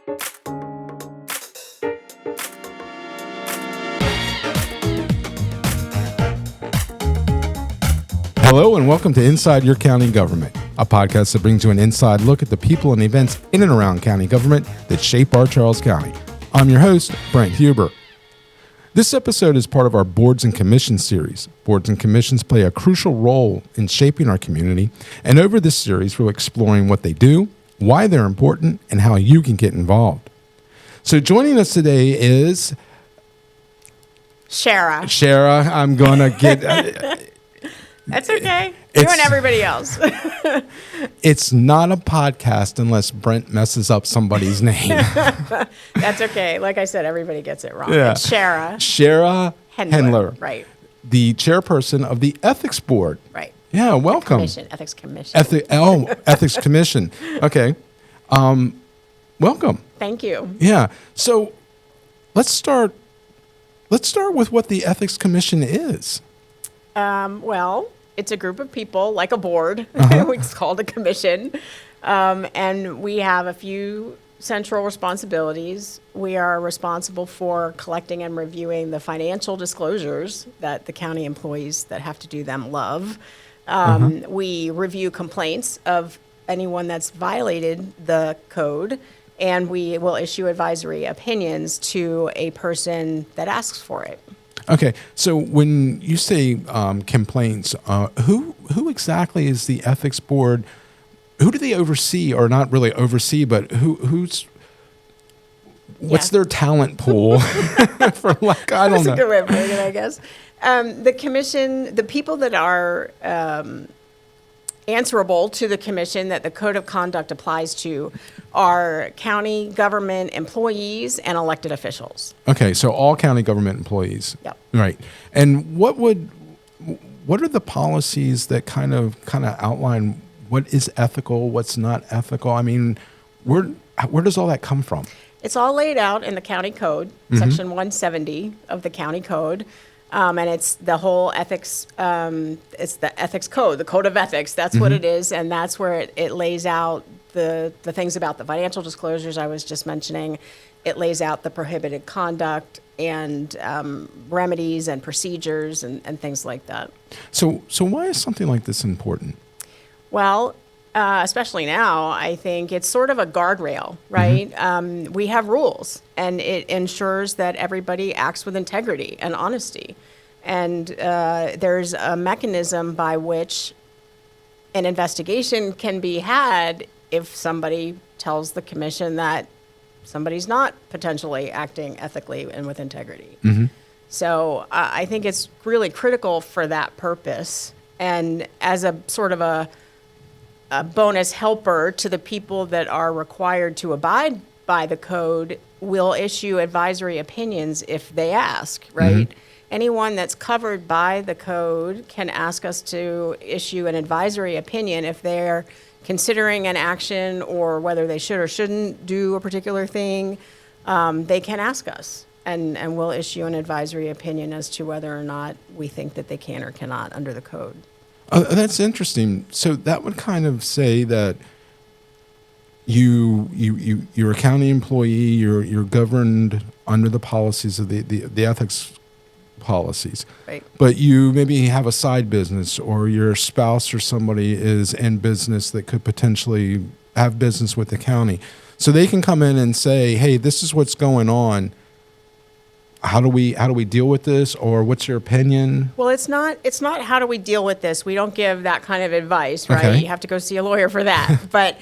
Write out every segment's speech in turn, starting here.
Hello and welcome to Inside Your County Government, a podcast that brings you an inside look at the people and events in and around county government that shape our Charles County. I'm your host, Brent Huber. This episode is part of our Boards and Commissions series. Boards and Commissions play a crucial role in shaping our community, and over this series we're exploring what they do, why they're important, and how you can get involved. So joining us today is Shara. Shara, I'm going to get... That's okay. You and everybody else. It's not a podcast unless Brent messes up somebody's name. That's okay. Like I said, everybody gets it wrong. Yeah. It's Shara. Shara Hendler. Right. The chairperson of the Ethics Board. Right. Yeah, welcome. Ethics Commission. Ethics Commission. Okay. Welcome. Thank you. Yeah. So let's start with what the Ethics Commission is. Well, it's a group of people, like a board. It's called a commission. And we have a few central responsibilities. We are responsible for collecting and reviewing the financial disclosures that the county employees that have to do them love. We review complaints of anyone that's violated the code, and we will issue advisory opinions to a person that asks for it. Okay, so when you say complaints, who exactly is the Ethics Board? Who do they oversee, or not really oversee, but what's their talent pool? For like, I don't know. That's a good way of putting it, I guess. The commission, the people that are answerable to the commission that the code of conduct applies to are county government employees and elected officials. Okay, so all county government employees. Yep. Right. And what are the policies that kind of outline what is ethical, what's not ethical? I mean, where does all that come from? It's all laid out in the county code, section 170 of the county code. And it's the whole ethics, it's the ethics code, the code of ethics. That's what it is. And that's where it lays out the things about the financial disclosures I was just mentioning. It lays out the prohibited conduct and remedies and procedures and things like that. So why is something like this important? Well, especially now, I think it's sort of a guardrail, right? We have rules, and it ensures that everybody acts with integrity and honesty. And there's a mechanism by which an investigation can be had if somebody tells the commission that somebody's not potentially acting ethically and with integrity. So I think it's really critical for that purpose. And as a sort of a bonus helper to the people that are required to abide by the code, will issue advisory opinions if they ask, right? Anyone that's covered by the code can ask us to issue an advisory opinion if they're considering an action or whether they should or shouldn't do a particular thing. They can ask us, and we'll issue an advisory opinion as to whether or not we think that they can or cannot under the code. That's interesting. So that would kind of say that you're a county employee. You're governed under the policies of the ethics policies. Right. But you maybe have a side business, or your spouse or somebody is in business that could potentially have business with the county. So they can come in and say, "Hey, this is what's going on. How do we deal with this?" Or what's your opinion? Well, it's not how do we deal with this. We don't give that kind of advice, right? Okay. You have to go see a lawyer for that. But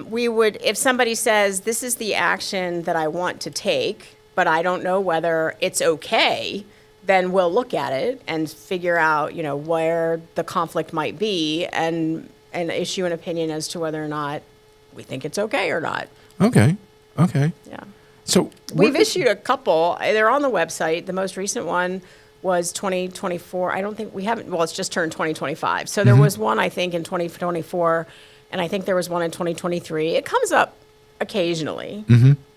we would, if somebody says, "This is the action that I want to take, but I don't know whether it's okay," then we'll look at it and figure out, where the conflict might be, and issue an opinion as to whether or not we think it's okay or not. Okay. Yeah. So we've issued a couple. They're on the website. The most recent one was 2024. I don't think we haven't. Well, it's just turned 2025. So there was one, I think, in 2024, and I think there was one in 2023. It comes up occasionally.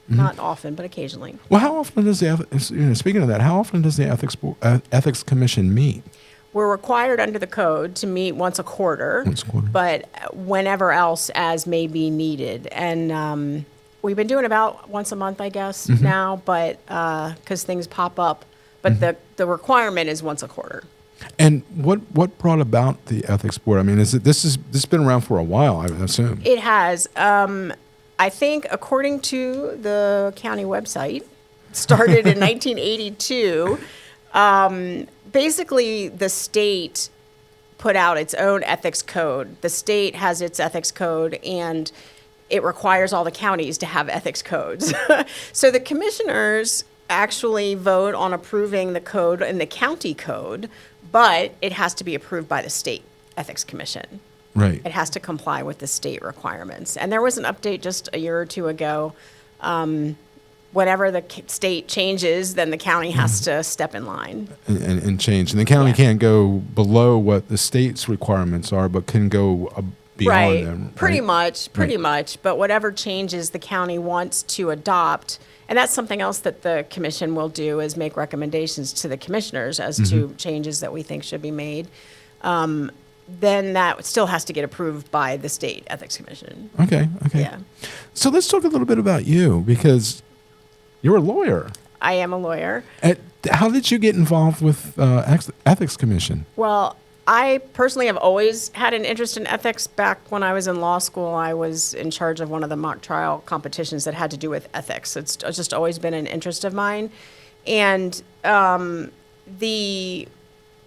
Not often, but occasionally. Well, how often does speaking of that, how often does the Ethics Commission meet? We're required under the code to meet once a quarter, but whenever else as may be needed. And we've been doing about once a month, I guess, now, but because things pop up. But the requirement is once a quarter. And what brought about the ethics board? I mean, this has been around for a while, I assume. It has. I think, according to the county website, started in 1982. Basically, the state put out its own ethics code. The state has its ethics code, and it requires all the counties to have ethics codes. So the commissioners actually vote on approving the code in the county code, but it has to be approved by the state ethics commission. Right. It has to comply with the state requirements. And there was an update just a year or two ago. Whenever the state changes, then the county has to step in line. And change. And the county can't go below what the state's requirements are, but can go beyond them. Right? Pretty much. But whatever changes the county wants to adopt, and that's something else that the commission will do, is make recommendations to the commissioners as to changes that we think should be made. Then that still has to get approved by the state ethics commission. Okay. Yeah. So let's talk a little bit about you, because you're a lawyer. I am a lawyer. How did you get involved with ethics commission? Well, I personally have always had an interest in ethics. Back when I was in law school, I was in charge of one of the mock trial competitions that had to do with ethics. It's just always been an interest of mine. And the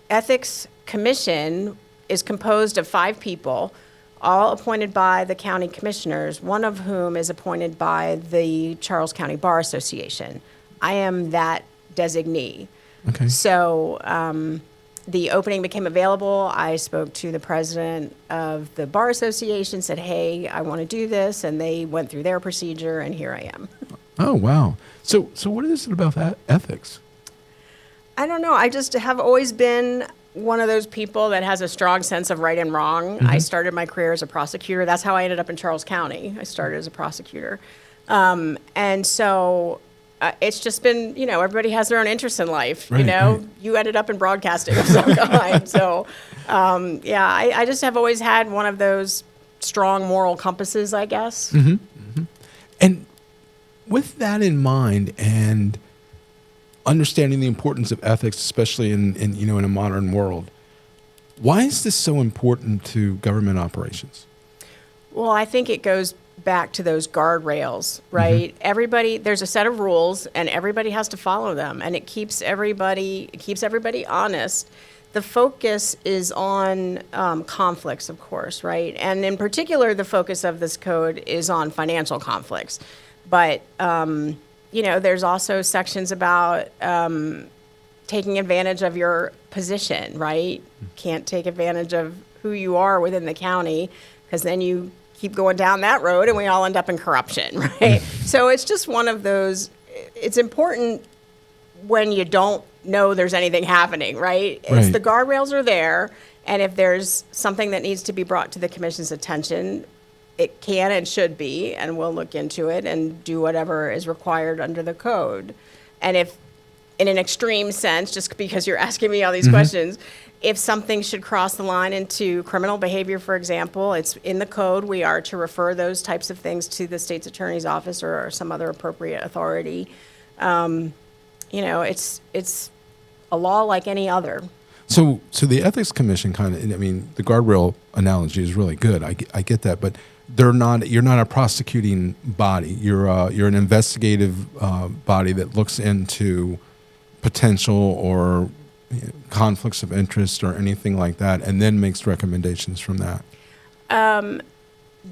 ethics commission is composed of 5 people, all appointed by the county commissioners, one of whom is appointed by the Charles County Bar Association. I am that designee. Okay. So the opening became available. I spoke to the president of the Bar Association, said, hey, I want to do this, and they went through their procedure, and here I am. Oh, wow. So what is it about ethics? I don't know. I just have always been one of those people that has a strong sense of right and wrong. I started my career as a prosecutor. That's how I ended up in Charles County. I started as a prosecutor. And so it's just been, everybody has their own interests in life. Right. You ended up in broadcasting of some kind. So, I just have always had one of those strong moral compasses, I guess. And with that in mind, and understanding the importance of ethics, especially in a modern world, why is this so important to government operations? Well, I think it goes back to those guardrails, right? Everybody, there's a set of rules, and everybody has to follow them, and it keeps everybody honest. The focus is on conflicts, of course, right? And in particular, the focus of this code is on financial conflicts. But there's also sections about taking advantage of your position, right? Can't take advantage of who you are within the county, because then you keep going down that road and we all end up in corruption, right? So it's just one of those, it's important when you don't know there's anything happening, right? It's the guardrails are there, and if there's something that needs to be brought to the commission's attention, it can and should be, and we'll look into it and do whatever is required under the code. And if, in an extreme sense, just because you're asking me all these questions, if something should cross the line into criminal behavior, for example, it's in the code. We are to refer those types of things to the state's attorney's office or some other appropriate authority. It's a law like any other. So the ethics commission the guardrail analogy is really good. I get that, but you're not a prosecuting body. You're an investigative body that looks into potential or conflicts of interest or anything like that, and then makes recommendations from that.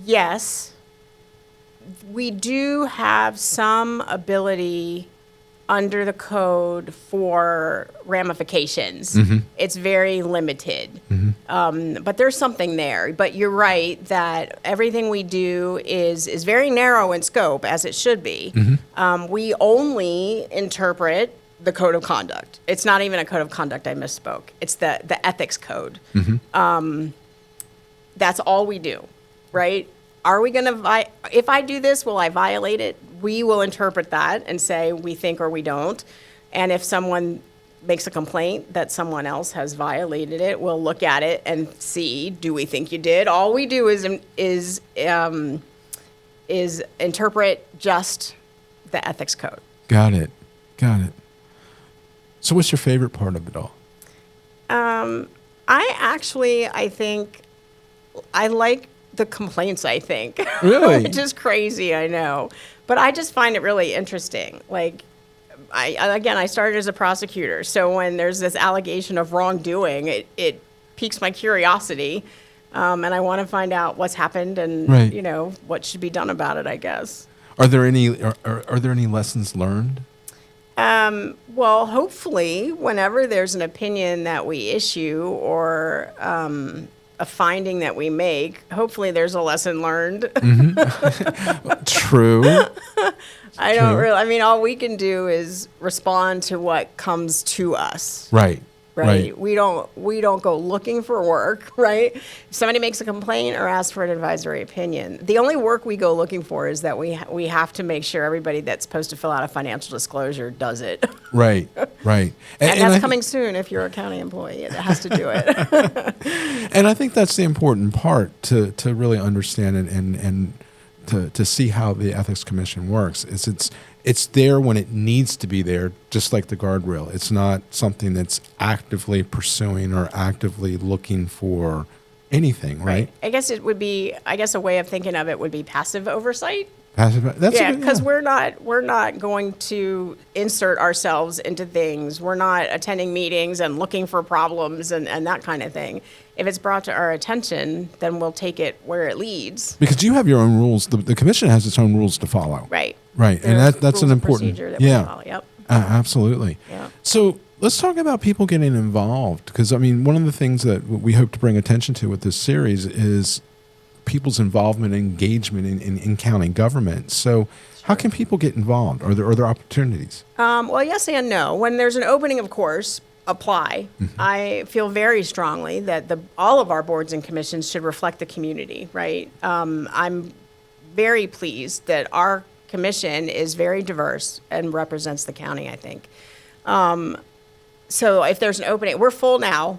Yes, we do have some ability under the code for ramifications. It's very limited, but there's something there. But you're right that everything we do is very narrow in scope, as it should be. We only interpret the code of conduct. It's not even a code of conduct, I misspoke. It's the ethics code. That's all we do, right? Are we going to, if I do this, will I violate it? We will interpret that and say we think or we don't. And if someone makes a complaint that someone else has violated it, we'll look at it and see, do we think you did? All we do is is interpret just the ethics code. Got it. So what's your favorite part of it all? I think I like the complaints, I think. Really? Which is crazy, I know. But I just find it really interesting. Like, I started as a prosecutor, so when there's this allegation of wrongdoing, it piques my curiosity, and I want to find out what's happened and Right. what should be done about it, I guess. Are there any lessons learned? Well, hopefully, whenever there's an opinion that we issue or a finding that we make, hopefully there's a lesson learned. True. All we can do is respond to what comes to us. Right. We don't go looking for work, right? If somebody makes a complaint or asks for an advisory opinion, the only work we go looking for is that we have to make sure everybody that's supposed to fill out a financial disclosure does it. Right. And that's coming soon if you're a county employee that has to do it. And I think that's the important part to really understand it and to see how the Ethics Commission works. It's there when it needs to be there, just like the guardrail. It's not something that's actively pursuing or actively looking for anything, right? I guess it would be. A way of thinking of it would be passive oversight. Because we're not going to insert ourselves into things. We're not attending meetings and looking for problems and that kind of thing. If it's brought to our attention, then we'll take it where it leads. Because you have your own rules. The commission has its own rules to follow. Right. And that's an important procedure that we follow. Yep. Absolutely. Yeah. So let's talk about people getting involved. Because, one of the things that we hope to bring attention to with this series is people's involvement and engagement in county government. So how can people get involved? Are there opportunities? Well, yes and no. When there's an opening, of course, apply. Mm-hmm. I feel very strongly that all of our boards and commissions should reflect the community, right? I'm very pleased that our commission is very diverse and represents the county, I think. So if there's an opening, we're full now.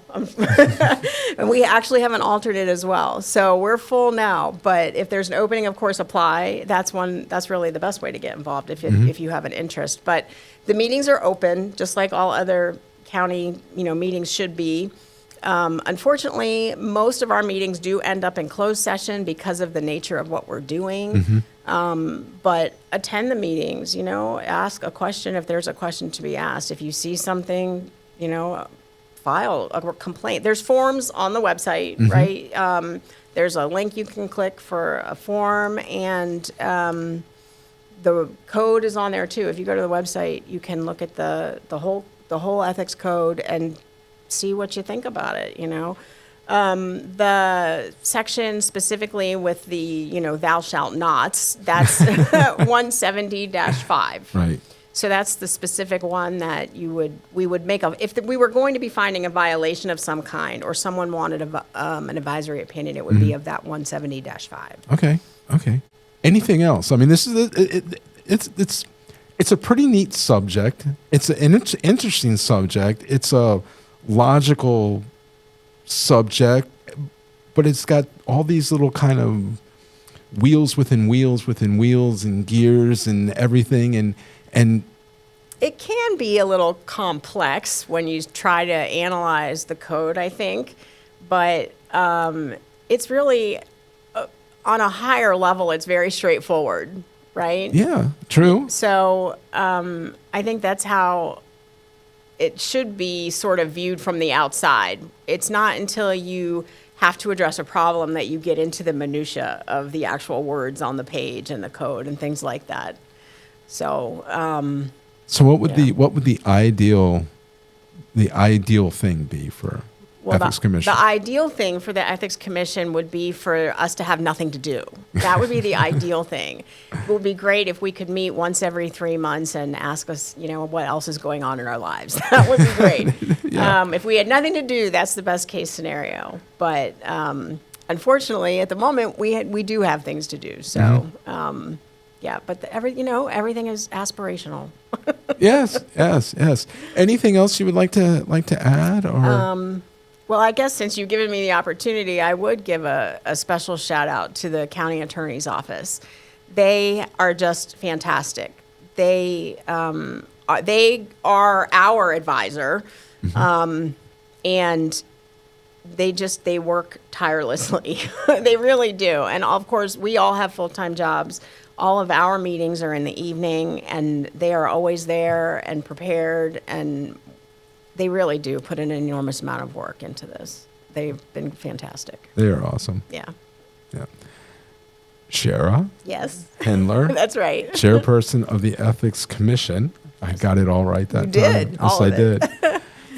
And we actually have an alternate as well. So we're full now. But if there's an opening, of course, apply. That's really the best way to get involved if you have an interest. But the meetings are open, just like all other county meetings should be. Unfortunately, most of our meetings do end up in closed session because of the nature of what we're doing. But attend the meetings, ask a question if there's a question to be asked. If you see something, file a complaint. There's forms on the website, right? There's a link you can click for a form, and the code is on there too. If you go to the website, you can look at the whole ethics code and see what you think about it, The section specifically with the, thou shalt nots, that's 170-5. Right. So that's the specific one that we would make of. If we were going to be finding a violation of some kind or someone wanted an advisory opinion, it would be of that 170-5. Okay. Anything else? This is it's a pretty neat subject. It's an interesting subject. It's a logical subject, but it's got all these little kind of wheels within wheels within wheels and gears and everything, and it can be a little complex when you try to analyze the code, I think, but it's really on a higher level, it's very straightforward, right? Yeah, true. So I think that's how it should be sort of viewed from the outside. It's not until you have to address a problem that you get into the minutia of the actual words on the page and the code and things like that. So, what would the ideal thing be for Ethics Commission? The ideal thing for the Ethics Commission would be for us to have nothing to do. That would be the ideal thing. It would be great if we could meet once every 3 months and ask us, what else is going on in our lives. That would be great. Yeah. If we had nothing to do, that's the best case scenario. But unfortunately, at the moment, we do have things to do. So. Yeah, but everything is aspirational. Yes. Anything else you would like to add, or? Well, I guess since you've given me the opportunity, I would give a special shout out to the county attorney's office. They are just fantastic. They are our advisor, and they work tirelessly. They really do. And of course, we all have full-time jobs. All of our meetings are in the evening, and they are always there and prepared, and they really do put an enormous amount of work into this. They've been fantastic. They are awesome. Yeah. Yeah. Shara Yes. Hendler. That's right. Chairperson of the Ethics Commission. I got it all right that You time. did. Yes, All I of it. did.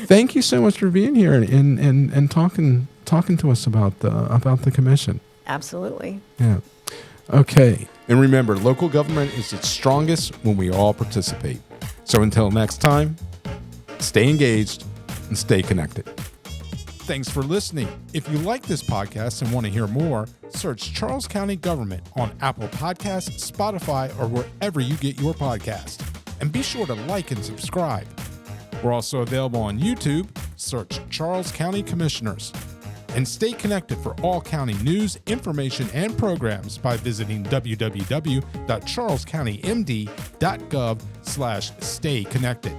Thank you so much for being here and talking to us about the commission. Absolutely. Yeah. Okay. And remember, local government is its strongest when we all participate. So until next time, stay engaged and stay connected. Thanks for listening. If you like this podcast and want to hear more, search Charles County Government on Apple Podcasts, Spotify, or wherever you get your podcast. And be sure to like and subscribe. We're also available on YouTube. Search Charles County Commissioners. And stay connected for all county news, information, and programs by visiting www.charlescountymd.gov/stay connected.